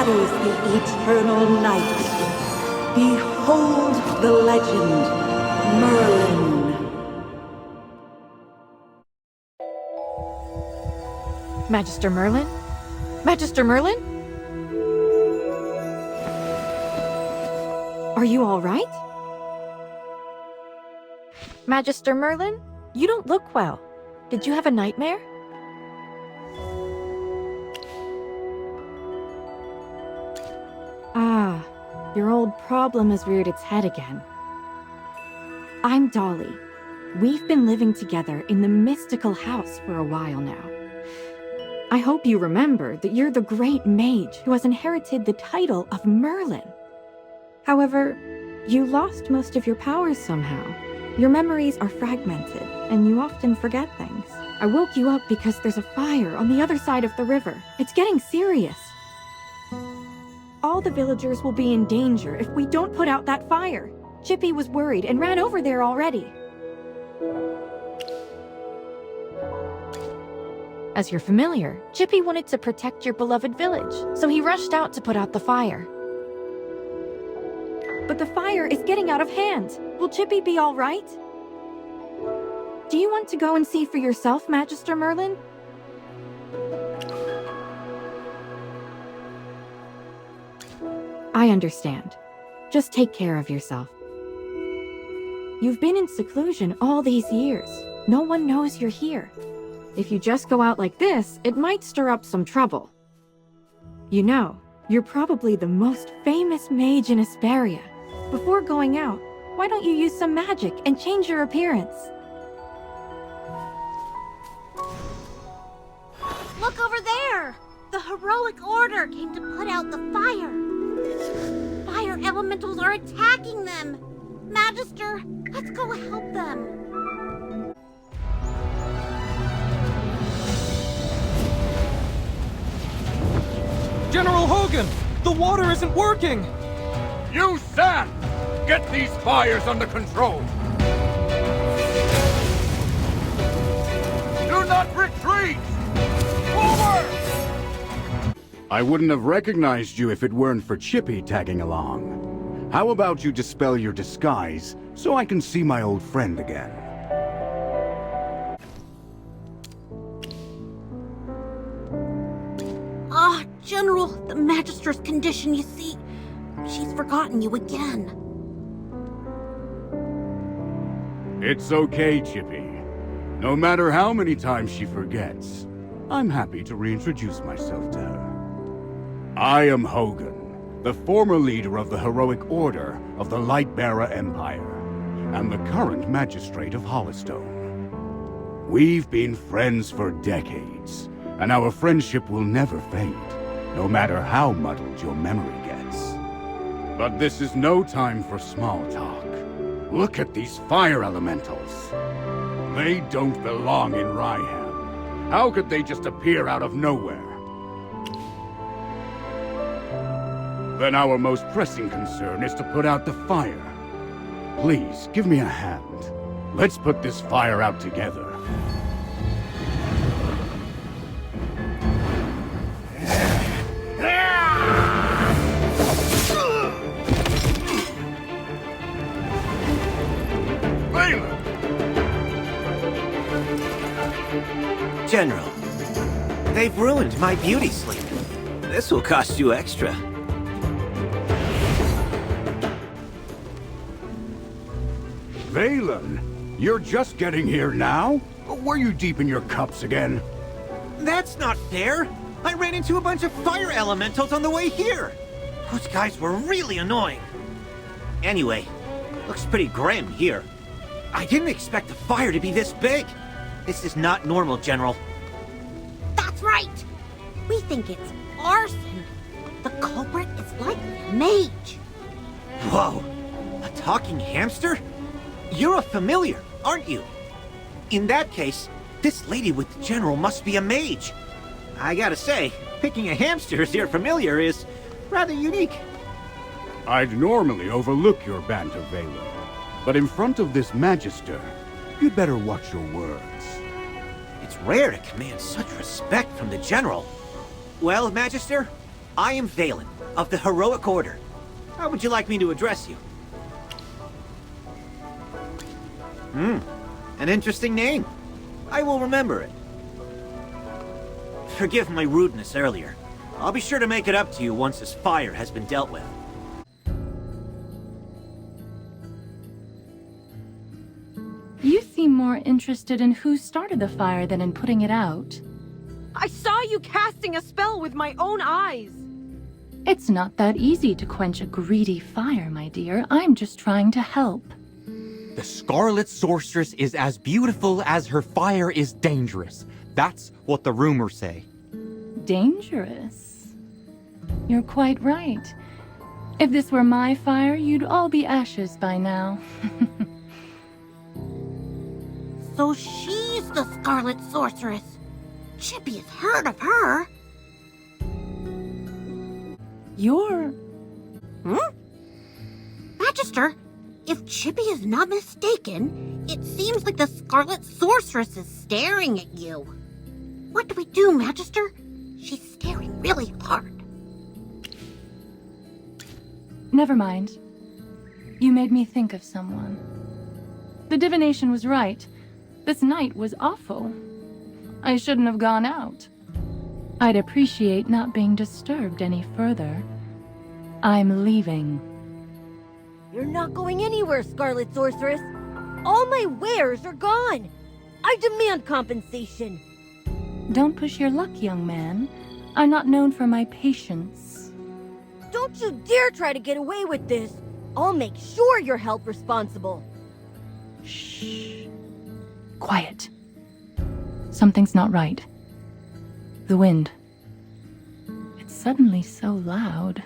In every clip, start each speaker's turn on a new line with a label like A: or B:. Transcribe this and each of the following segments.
A: shadows the eternal night. Behold the legend, Merlin.
B: Magister Merlin? Magister Merlin? Are you all right? Magister Merlin? You don't look well. Did you have a nightmare? Ah, your old problem has reared its head again. I'm Dolly. We've been living together in the mystical house for a while now. I hope you remember that you're the great mage who has inherited the title of Merlin. However, you lost most of your powers somehow. Your memories are fragmented, and you often forget things. I woke you up because there's a fire on the other side of the river. It's getting serious. All the villagers will be in danger if we don't put out that fire. Chippy was worried and ran over there already. As your familiar, Chippy wanted to protect your beloved village, so he rushed out to put out the fire. But the fire is getting out of hand. Will Chippy be all right? Do you want to go and see for yourself, Magister Merlin? I understand. Just take care of yourself. You've been in seclusion all these years. No one knows you're here. If you just go out like this, it might stir up some trouble. You know, you're probably the most famous mage in Asperia. Before going out, why don't you use some magic and change your appearance?
C: Look over there! The heroic order came to put out the fire. Fire elementals are attacking them! Magister, let's go help them.
D: General Hogan! The water isn't working!
E: You Sam! Get these fires under control! Do not retreat! Forward!
F: I wouldn't have recognized you if it weren't for Chippy tagging along. How about you dispel your disguise so I can see my old friend again?
C: General, the Magister's condition, you see. She's forgotten you again.
F: It's okay, Chippy. No matter how many times she forgets, I'm happy to reintroduce myself to her. I am Hogan, the former leader of the heroic order of the Lightbearer Empire, and the current magistrate of Hollowstone. We've been friends for decades, and our friendship will never fade, no matter how muddled your memory gets. But this is no time for small talk. Look at these fire elementals. They don't belong in Ryham. How could they just appear out of nowhere? Then our most pressing concern is to put out the fire. Please, give me a hand. Let's put this fire out together.
G: General, they've ruined my beauty sleep. This will cost you extra.
F: Valen, you're just getting here now? Were you deep in your cups again?
G: That's not fair! I ran into a bunch of fire elementals on the way here! Those guys were really annoying. Anyway, looks pretty grim here. I didn't expect the fire to be this big. This is not normal, General.
C: That's right! We think it's arson. The culprit is likely a mage.
G: Whoa! A talking hamster? You're a familiar, aren't you? In that case, this lady with the General must be a mage. I gotta say, picking a hamster as your familiar is rather unique.
F: I'd normally overlook your banter, Valen. But in front of this Magister, you'd better watch your words.
G: It's rare to command such respect from the General. Well, Magister, I am Valen, of the Heroic Order. How would you like me to address you? An interesting name. I will remember it. Forgive my rudeness earlier. I'll be sure to make it up to you once this fire has been dealt with.
H: You seem more interested in who started the fire than in putting it out.
I: I saw you casting a spell with my own eyes!
H: It's not that easy to quench a greedy fire, my dear. I'm just trying to help.
J: The Scarlet Sorceress is as beautiful as her fire is dangerous. That's what the rumors say.
H: Dangerous? You're quite right. If this were my fire, you'd all be ashes by now.
C: So she's the Scarlet Sorceress. Chippy has heard of her.
H: You're...
C: Magister, if Chippy is not mistaken, it seems like the Scarlet Sorceress is staring at you. What do we do, Magister? She's staring really hard.
H: Never mind. You made me think of someone. The divination was right. This night was awful. I shouldn't have gone out. I'd appreciate not being disturbed any further. I'm leaving.
I: You're not going anywhere, Scarlet Sorceress. All my wares are gone. I demand compensation.
H: Don't push your luck, young man. I'm not known for my patience.
I: Don't you dare try to get away with this. I'll make sure you're held responsible.
H: Shh. Quiet. Something's not right. The wind. It's suddenly so loud.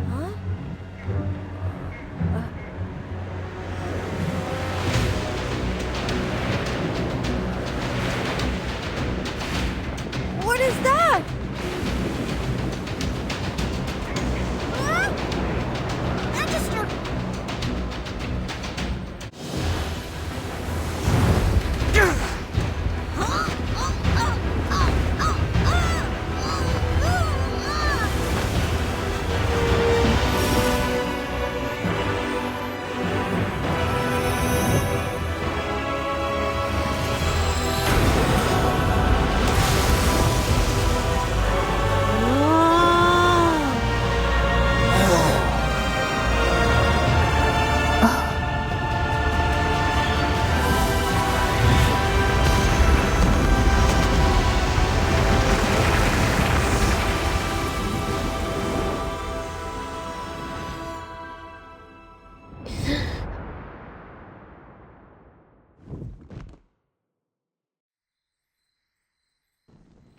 I: Huh? What is that?
C: Magister!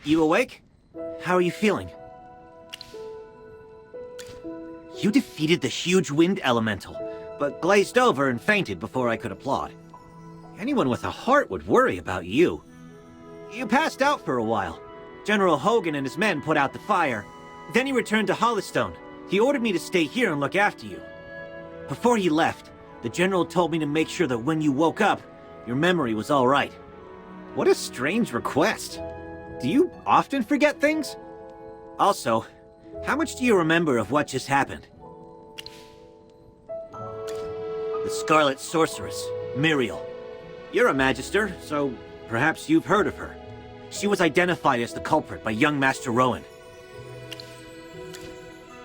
G: You awake? How are you feeling? You defeated the huge wind elemental, but glazed over and fainted before I could applaud. Anyone with a heart would worry about you. You passed out for a while. General Hogan and his men put out the fire. Then he returned to Hollystone. He ordered me to stay here and look after you. Before he left, the General told me to make sure that when you woke up, your memory was all right. What a strange request. Do you often forget things? Also, how much do you remember of what just happened? The Scarlet Sorceress, Muriel. You're a Magister, so perhaps you've heard of her. She was identified as the culprit by young Master Rowan.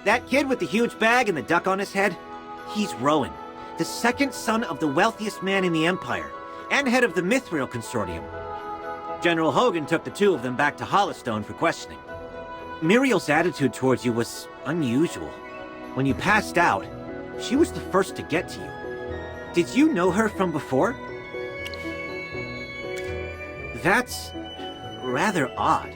G: That kid with the huge bag and the duck on his head? He's Rowan, the second son of the wealthiest man in the Empire, and head of the Mithril Consortium. General Hogan took the two of them back to Hollystone for questioning. Muriel's attitude towards you was unusual. When you passed out, she was the first to get to you. Did you know her from before? That's rather odd.